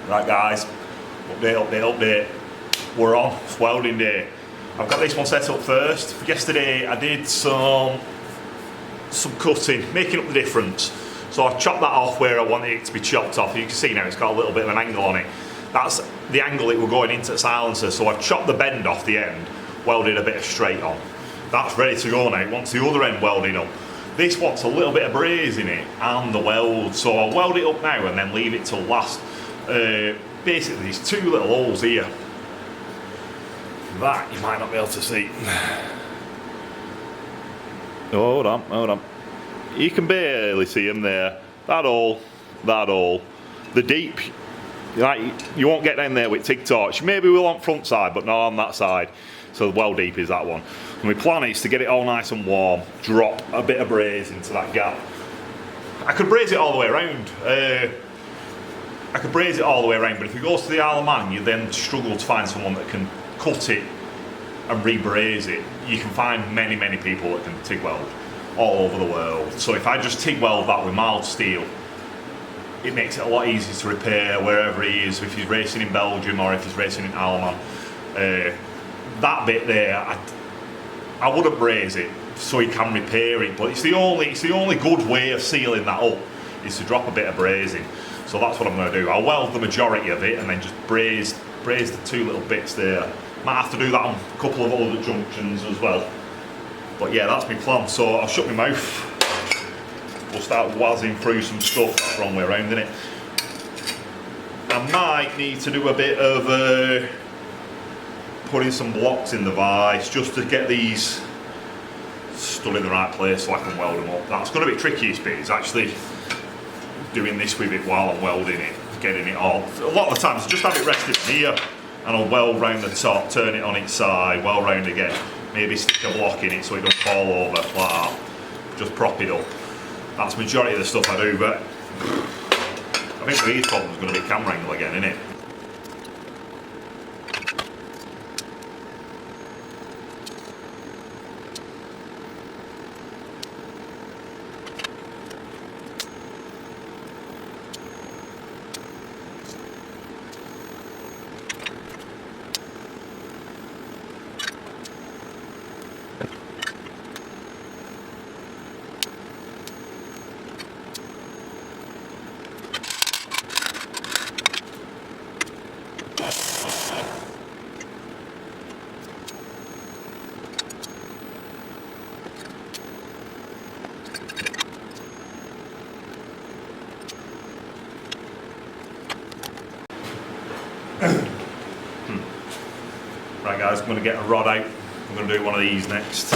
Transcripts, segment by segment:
Right guys, update. We're on, it's welding day. I've got this one set up first. Yesterday I did some cutting, making up the difference. So I chopped that off where I wanted it to be chopped off. You can see now it's got a little bit of an angle on it. That's the angle it will going into the silencer. So I've chopped the bend off the end, welded a bit of straight on. That's ready to go now. It wants the other end welding up. This wants a little bit of braze in it and the weld. So I'll weld it up now and then leave it till last. Basically these two little holes here that you might not be able to see. Hold on. You can barely see them there. That hole. The deep, like, you won't get down there with TIG torch. Maybe we'll on front side, but not on that side. So well deep is that one. And my plan is to get it all nice and warm, drop a bit of braze into that gap. I could braze it all the way around. But if it goes to the Isle of Man, you then struggle to find someone that can cut it and re-braze it. You can find many people that can TIG weld all over the world. So if I just TIG weld that with mild steel, it makes it a lot easier to repair wherever he is, if he's racing in Belgium or if he's racing in Isle of Man. That bit there, I wouldn't braze it so he can repair it, but it's the only good way of sealing that up is to drop a bit of brazing. So that's what I'm going to do. I'll weld the majority of it and then just braze the two little bits there. Might have to do that on a couple of other junctions as well. But yeah, that's my plan. So I'll shut my mouth. We'll start wazzing through some stuff. That's the wrong way around, isn't it? I might need to do a bit of putting some blocks in the vise just to get these stood in the right place so I can weld them up. That's going to be trickiest bit, is actually doing this with it while I'm welding it, getting it all. A lot of the times I just have it rested here and I'll weld round the top, turn it on its side, weld round again, maybe stick a block in it so it don't fall over like that. Just prop it up. That's the majority of the stuff I do, but I think the biggest problem is going to be camera angle again, isn't it? Right guys, I'm going to get a rod out. I'm going to do one of these next.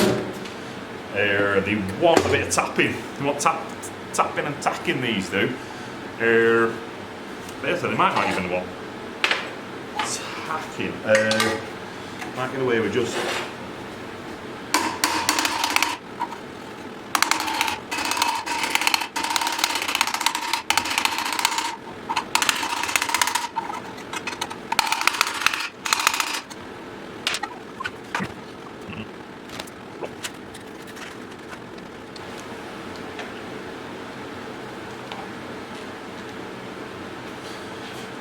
They want a bit of tapping. They want tapping and tacking, these do. Basically, they might not even want tacking. Might get away with just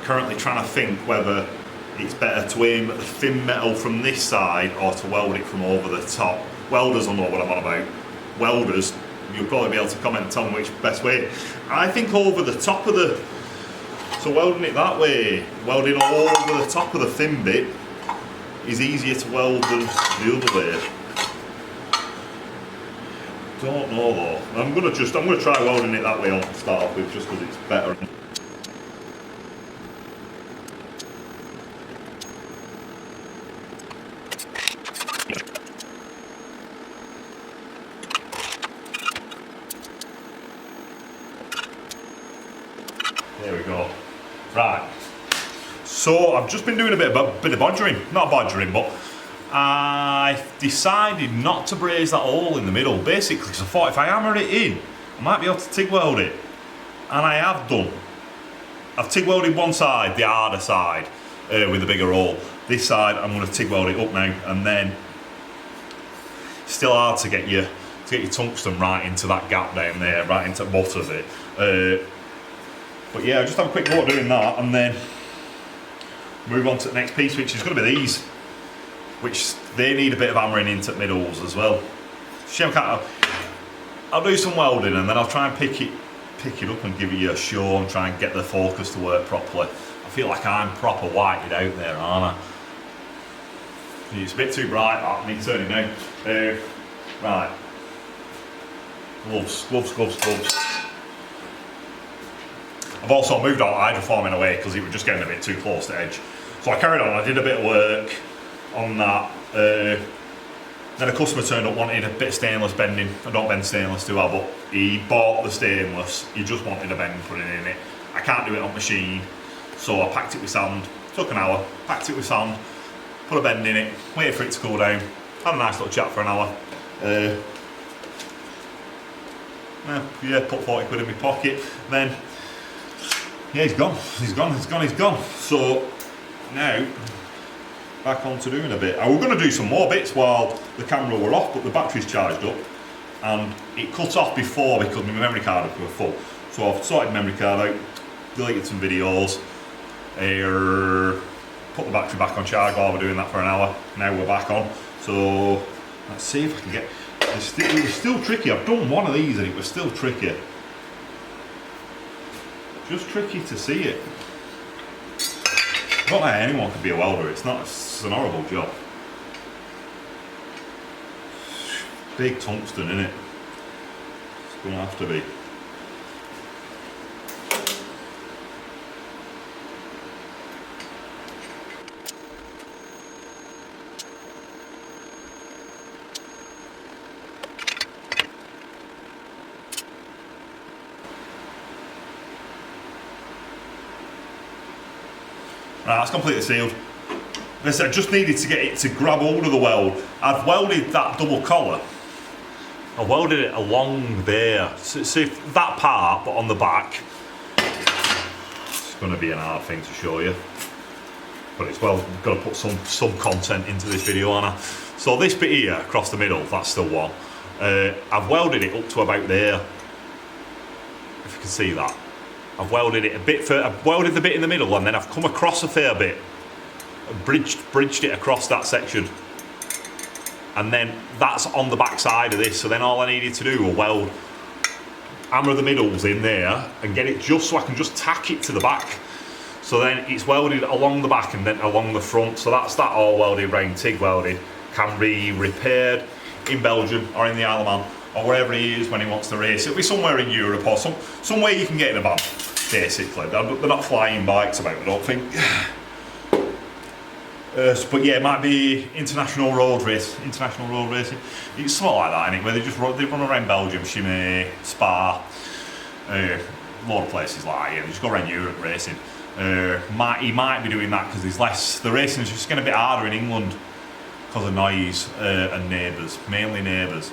currently trying to think whether it's better to aim at the thin metal from this side or to weld it from over the top. Welders will know what I'm on about. Welders, you'll probably be able to comment and tell me which best way. I think over the top of the, so welding it that way, welding over the top of the thin bit is easier to weld than the other way. Don't know though. I'm gonna try welding it that way on to start off with, just because it's better. There we go. Right. So I've just been doing a bit of bodgering. Not bodgering, but I decided not to braze that hole in the middle, basically, because I thought if I hammer it in, I might be able to TIG weld it. And I have done. I've TIG welded one side, the harder side, with a bigger hole. This side, I'm going to TIG weld it up now, and then still hard to get your tungsten right into that gap down there, right into the bottom of it. But yeah, just have a quick go at doing that, and then move on to the next piece, which is going to be these, which they need a bit of hammering into the middles as well. Shame I'll do some welding and then I'll try and pick it up and give you a show and try and get the focus to work properly. I feel like I'm proper whited out there, aren't I? It's a bit too bright, that. I need to turn it now. Right. Gloves. I've also moved all hydroforming away because it was just getting a bit too close to edge. So I carried on, I did a bit of work on that. Then a customer turned up, wanted a bit of stainless bending. I don't bend stainless too well, but he bought the stainless. He just wanted a bend put in it. I can't do it on machine, so I packed it with sand. Took an hour, packed it with sand, put a bend in it, waited for it to cool down. Had a nice little chat for an hour. Yeah, put 40 quid in my pocket. Then, yeah, he's gone. So now, back on to doing a bit. I was going to do some more bits while the camera were off, but the battery's charged up and it cut off before because my memory card was full. So I've sorted the memory card out, deleted some videos, put the battery back on charge while we're doing that for an hour. Now we're back on. So let's see if I can get. It was still tricky. I've done one of these and it was still tricky. Just tricky to see it. I don't know how anyone could be a welder. It's an horrible job. Big tungsten, innit? It's gonna have to be. Right, that's completely sealed. I just needed to get it to grab hold of the weld. I've welded that double collar. I welded it along there. So if that part, but on the back, it's going to be an hard thing to show you. But it's well, I've got to put some content into this video, haven't I? So this bit here, across the middle, that's still one. I've welded it up to about there. If you can see that. I've welded it a bit further, I've welded the bit in the middle and then I've come across a fair bit, bridged it across that section. And then that's on the back side of this, so then all I needed to do was weld, hammer the middles in there and get it just so I can just tack it to the back. So then it's welded along the back and then along the front, so that's that all welded round, TIG welded, can be repaired in Belgium or in the Isle of Man, or wherever he is when he wants to race. It'll be somewhere in Europe or somewhere you can get in a van, basically. They're not flying bikes about, I don't think. But yeah, it might be international road racing. It's something like that, isn't it? Where they run around Belgium, Chimay, Spa, a lot of places like that. Yeah, they just go around Europe racing. He might be doing that because there's less. The racing is just getting a bit harder in England because of noise and neighbours, mainly neighbours.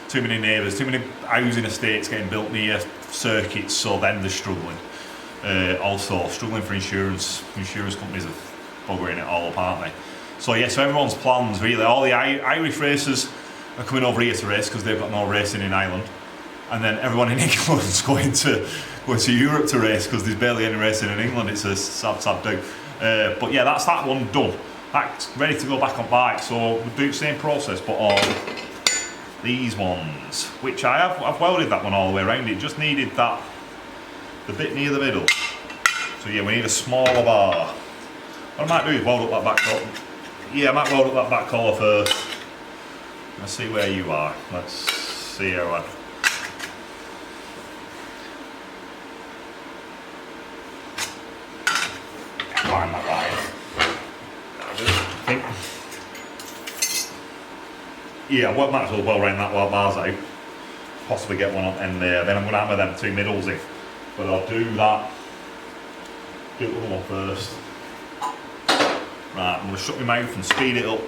Too many neighbours, too many housing estates getting built near circuits, so then they're struggling. Also struggling for insurance. Insurance companies are buggering it all up, aren't they? So yeah, so everyone's plans really. All the Irish racers are coming over here to race because they've got no racing in Ireland, and then everyone in England's going to Europe to race because there's barely any racing in England. It's a sad do. But yeah, that's that one done. That's ready to go back on bike. So we'll do the same process, but on these ones, which I've welded that one all the way around. It just needed the bit near the middle. So yeah, we need a smaller bar. What I might do is weld up that back collar. Yeah, I might weld up that back collar first. Let's see where you are. Let's see how I. Find that right. Yeah, I might as well weld around that while bars out. Possibly get one on end there. Then I'm going to hammer them two middles in. But I'll do that. Do the other one first. Right, I'm going to shut my mouth and speed it up.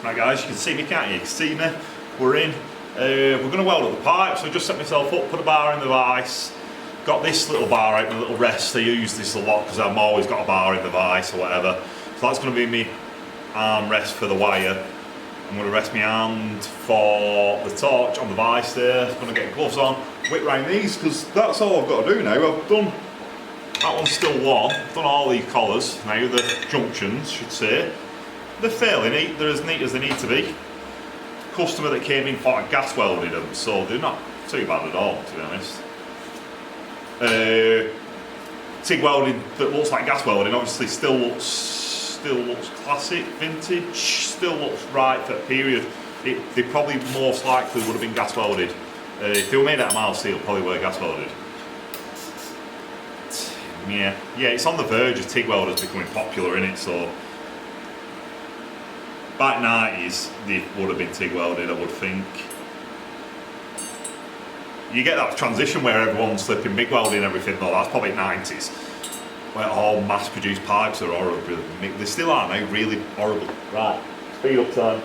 Right guys, you can see me, can't you? You can see me. We're in. We're going to weld up the pipe, so I just set myself up, put a bar in the vise. Got this little bar out, my little rest. I use this a lot because I've always got a bar in the vise or whatever. So that's going to be my arm rest for the wire. I'm going to rest my hand for the torch on the vise there. I'm going to get gloves on, whip round these because that's all I've got to do now. I've done, that one's still warm. I've done all these collars, now the junctions should say. They're fairly neat, they're as neat as they need to be. Customer that came in thought I gas welded them, so they're not too bad at all, to be honest. TIG welding that looks like gas welding obviously still looks classic, vintage, still looks right for the period. They probably most likely would have been gas welded. If they were made out of mild steel, probably were gas welded. Yeah, it's on the verge of TIG welders becoming popular, innit? So back 90s, they would have been TIG welded, I would think. You get that transition where everyone's flipping MIG welding and everything, though. That's probably 90s, where all mass-produced pipes are horrible. They still are now, really horrible. Right, speed up time.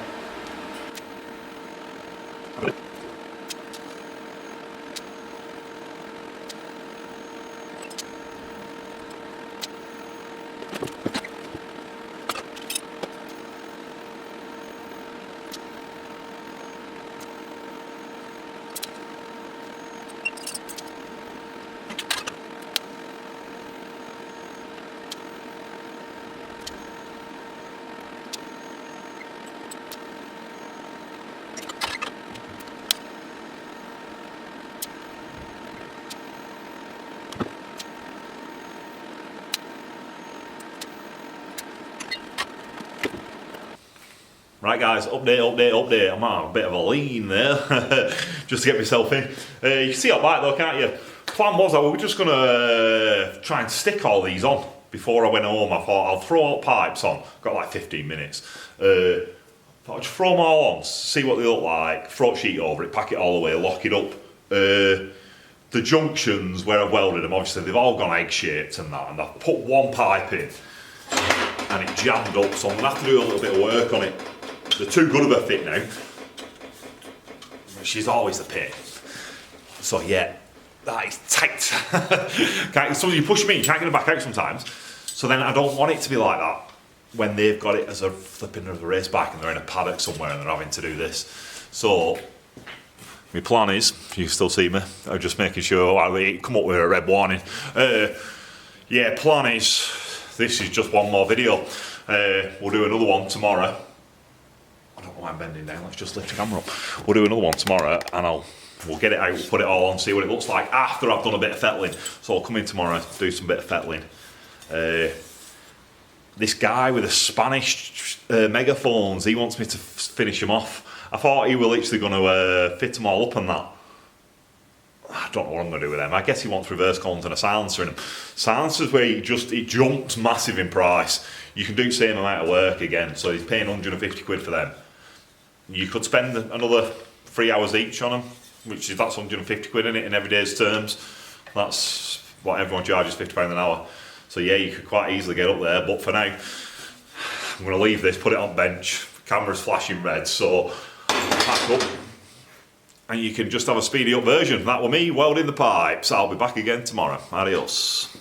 Right guys, update. I'm on a bit of a lean there, just to get myself in. You can see our bike though, can't you? Plan was that we were just going to try and stick all these on before I went home. I thought I'll throw all pipes on, got like 15 minutes. Thought I'd just throw them all on, see what they look like, throw a sheet over it, pack it all away, lock it up. The junctions where I've welded them, obviously they've all gone egg shaped and that, and I've put one pipe in and it jammed up, so I'm going to have to do a little bit of work on it. They're too good of a fit now. She's always the pit. So yeah, that is tight. So you push me, you can't get it back out sometimes. So then I don't want it to be like that when they've got it as a flipping of a race bike and they're in a paddock somewhere and they're having to do this. So my plan is, you can still see me, I'm just making sure I come up with a red warning. Yeah, plan is, this is just one more video. We'll do another one tomorrow. I don't know why I'm bending down, let's just lift the camera up. We'll do another one tomorrow and we'll get it out, put it all on, see what it looks like after I've done a bit of fettling. So I'll come in tomorrow, do some bit of fettling. This guy with the Spanish megaphones, he wants me to finish them off. I thought he was literally going to fit them all up and that. I don't know what I'm going to do with them. I guess he wants reverse columns and a silencer in them. Silencers where it jumps massive in price. You can do the same amount of work again, so he's paying 150 quid for them. You could spend another 3 hours each on them, that's 150 quid in it in everyday's terms. That's what everyone charges, £50 an hour. So yeah, you could quite easily get up there, but for now, I'm going to leave this, put it on bench, camera's flashing red, so pack up. And you can just have a speedy up version. That was me welding the pipes. I'll be back again tomorrow. Adios.